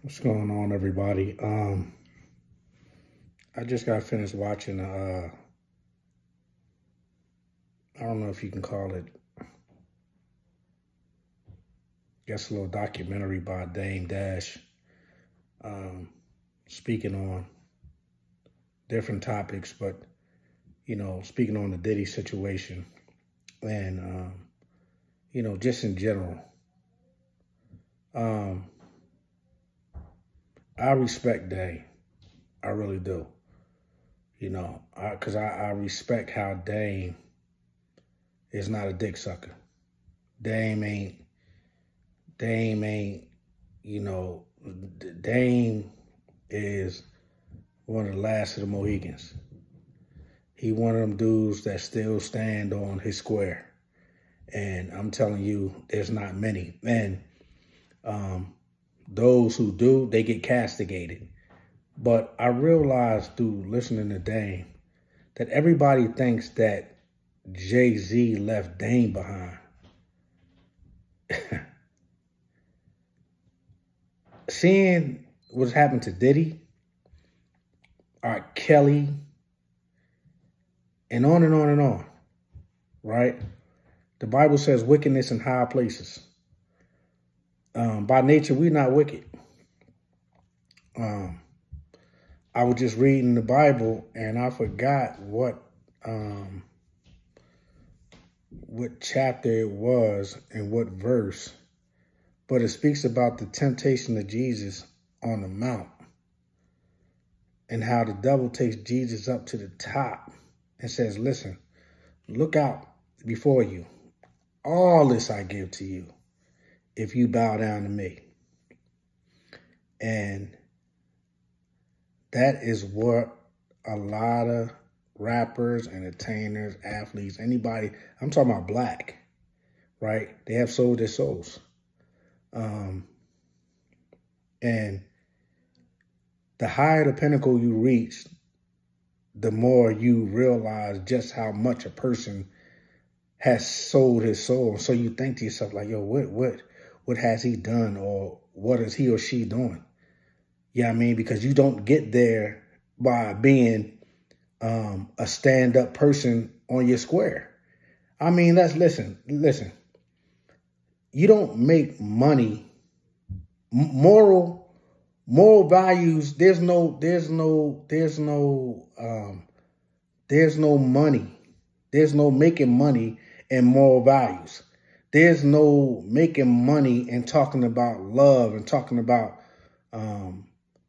What's going on, everybody? I just got finished watching I don't know if you can call it, I guess a little documentary by Dame Dash, speaking on different topics, but speaking on the Diddy situation and just in general. I respect Dame. I really do. Because I respect how Dame is not a dick sucker. Dame ain't, Dame is one of the last of the Mohegans. He one of them dudes that still stand on his square. And I'm telling you, there's not many. And those who do, they get castigated. But I realized through listening to Dame that everybody thinks that Jay-Z left Dame behind. Seeing what's happened to Diddy, R. Kelly, and on and on and on, right? The Bible says wickedness in high places. By nature, we're not wicked. I was just reading the Bible and I forgot what chapter it was and what verse, but it speaks about the temptation of Jesus on the mount and how the devil takes Jesus up to the top and says, listen, look out before you. All this I give to you if you bow down to me. And that is what a lot of rappers, entertainers, athletes, anybody, I'm talking about black, right? They have sold their souls. And the higher the pinnacle you reach, the more you realize just how much a person has sold his soul. So you think to yourself like, yo, what has he done, or what is he or she doing? Yeah, I mean, because you don't get there by being a stand-up person on your square. I mean, listen. You don't make money, moral values. There's no money. There's no making money in moral values. There's no making money and talking about love and talking about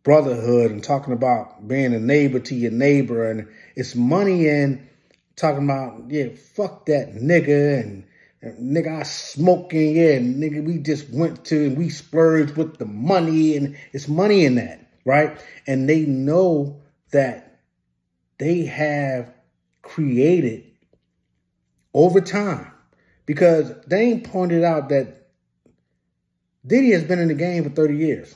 brotherhood and talking about being a neighbor to your neighbor. And it's money in talking about, yeah, fuck that nigga and nigga I smoking, yeah, nigga we just went to and we splurged with the money, and it's money in that, right? And they know that they have created over time, because Dame pointed out that Diddy has been in the game for 30 years.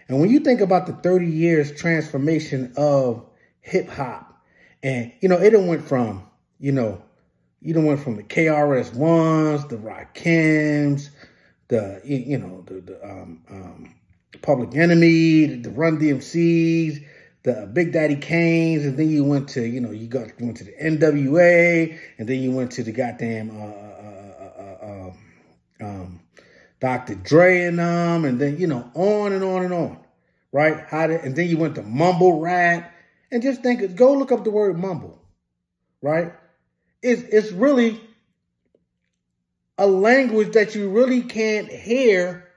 And when you think about the 30 years transformation of hip hop, and, it done went from, you done went from the KRS-Ones, the Rakims, the Public Enemy, the Run DMCs, the Big Daddy Kanes, and then you went to, went to the NWA, and then you went to the goddamn Dr. Dre and them, and then, on and on and on, right? And then you went to mumble rap, and just go look up the word mumble, right? It's really a language that you really can't hear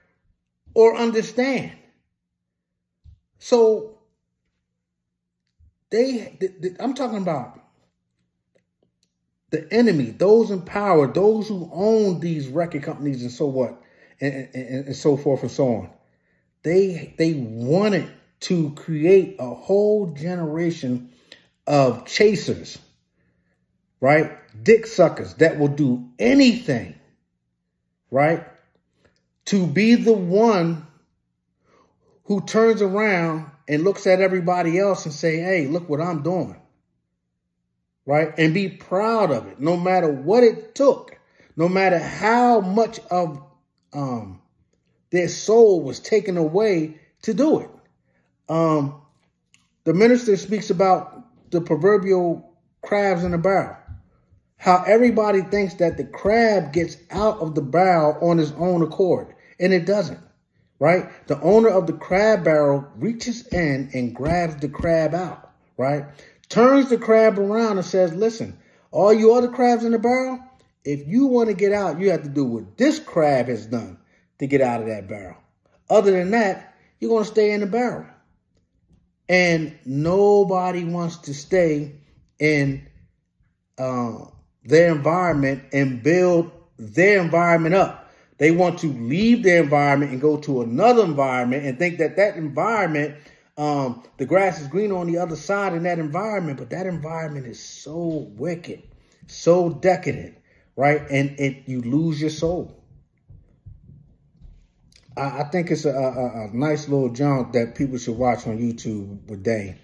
or understand. So I'm talking about the enemy, those in power, those who own these record companies and so what, and so forth and so on. They wanted to create a whole generation of chasers, right? Dick suckers that will do anything, right? To be the one who turns around and looks at everybody else and say, hey, look what I'm doing, right? And be proud of it, no matter what it took, no matter how much of their soul was taken away to do it. The minister speaks about the proverbial crabs in the barrel. How everybody thinks that the crab gets out of the barrel on its own accord, and it doesn't, right? The owner of the crab barrel reaches in and grabs the crab out, right? Turns the crab around and says, listen, all you other crabs in the barrel, if you want to get out, you have to do what this crab has done to get out of that barrel. Other than that, you're going to stay in the barrel. And nobody wants to stay in their environment and build their environment up. They want to leave their environment and go to another environment and think that that environment, the grass is green on the other side in that environment, but that environment is so wicked, so decadent, right? And you lose your soul. I think it's a nice little junk that people should watch on YouTube today.